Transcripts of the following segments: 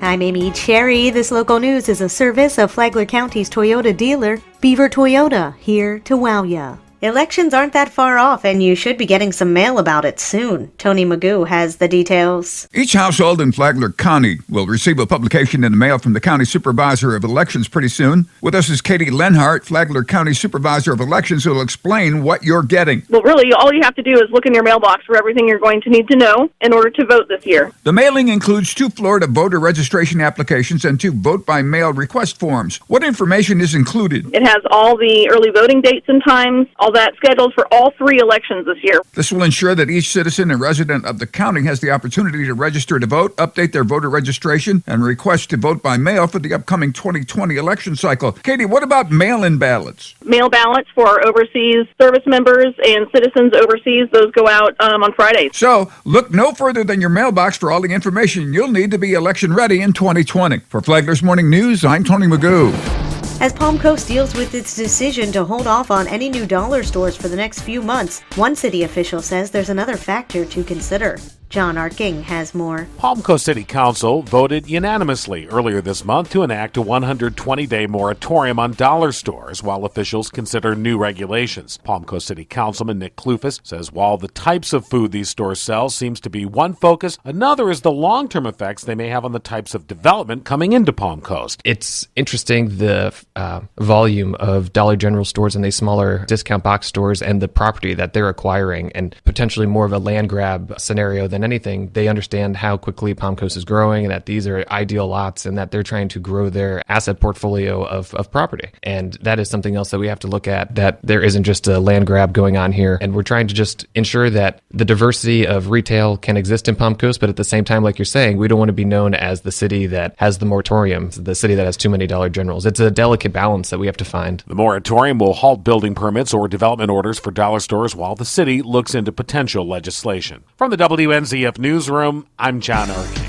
I'm Amy Cherry. This local news is a service of Flagler County's Toyota dealer, Beaver Toyota, here to wow ya. Elections aren't that far off, and you should be getting some mail about it soon. Tony Magoo has the details. Each household in Flagler County will receive a publication in the mail from the County Supervisor of Elections pretty soon. With us is Katie Lenhart, Flagler County Supervisor of Elections, who will explain what you're getting. Well, really, all you have to do is look in your mailbox for everything you're going to need to know in order to vote this year. The mailing includes 2 Florida voter registration applications and 2 vote-by-mail request forms. What information is included? It has all the early voting dates and times, all that scheduled for all 3 elections this year. This will ensure that each citizen and resident of the county has the opportunity to register to vote, update their voter registration, and request to vote by mail for the upcoming 2020 election cycle. Katie, what about mail-in ballots? Mail ballots for our overseas service members and citizens overseas, those go out on Fridays. So, look no further than your mailbox for all the information you'll need to be election ready in 2020. For Flagler's Morning News, I'm Tony Magoo. As Palm Coast deals with its decision to hold off on any new dollar stores for the next few months, one city official says there's another factor to consider. John Arking has more. Palm Coast City Council voted unanimously earlier this month to enact a 120-day moratorium on dollar stores while officials consider new regulations. Palm Coast City Councilman Nick Kloufis says while the types of food these stores sell seems to be one focus, another is the long-term effects they may have on the types of development coming into Palm Coast. It's interesting the volume of Dollar General stores and these smaller discount box stores and the property that they're acquiring, and potentially more of a land grab scenario than anything. They understand how quickly Palm Coast is growing and that these are ideal lots and that they're trying to grow their asset portfolio of property. And that is something else that we have to look at, that there isn't just a land grab going on here. And we're trying to just ensure that the diversity of retail can exist in Palm Coast, but at the same time, like you're saying, we don't want to be known as the city that has the moratorium, the city that has too many Dollar Generals. It's a delicate balance that we have to find. The moratorium will halt building permits or development orders for dollar stores while the city looks into potential legislation. From the WNZF Newsroom, I'm John Arking.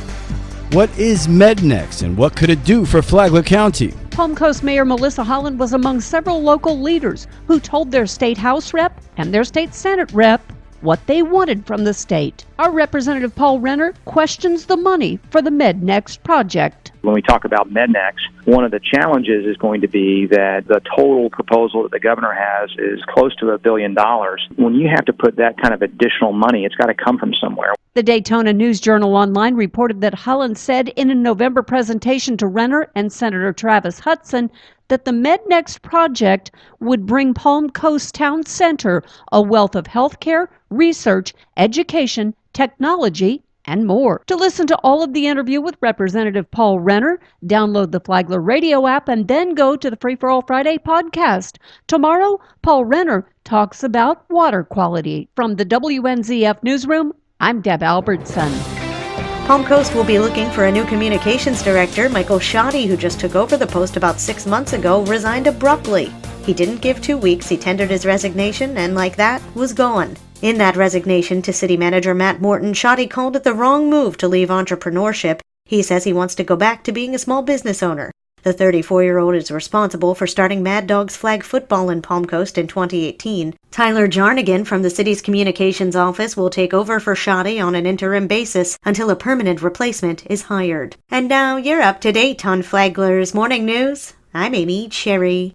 What is MedNext and what could it do for Flagler County? Palm Coast Mayor Melissa Holland was among several local leaders who told their state House rep and their state Senate rep what they wanted from the state. Our Representative Paul Renner questions the money for the MedNext project. When we talk about MedNext, one of the challenges is going to be that the total proposal that the governor has is close to $1 billion. When you have to put that kind of additional money, it's got to come from somewhere. The Daytona News Journal Online reported that Holland said in a November presentation to Renner and Senator Travis Hudson that the MedNext project would bring Palm Coast Town Center a wealth of healthcare, research, education, technology, and more. To listen to all of the interview with Representative Paul Renner, download the Flagler radio app and then go to the Free for All Friday podcast. Tomorrow, Paul Renner talks about water quality. From the WNZF Newsroom, I'm Deb Albertson. Palm Coast will be looking for a new communications director. Michael Shoddy, who just took over the post about 6 months ago, resigned abruptly. He didn't give 2 weeks. He tendered his resignation and, like that, was gone. In that resignation to city manager Matt Morton, Shoddy called it the wrong move to leave entrepreneurship. He says he wants to go back to being a small business owner. The 34-year-old is responsible for starting Mad Dogs flag football in Palm Coast in 2018. Tyler Jarnigan from the city's communications office will take over for Shoddy on an interim basis until a permanent replacement is hired. And now you're up to date on Flagler's Morning News. I'm Amy Cherry.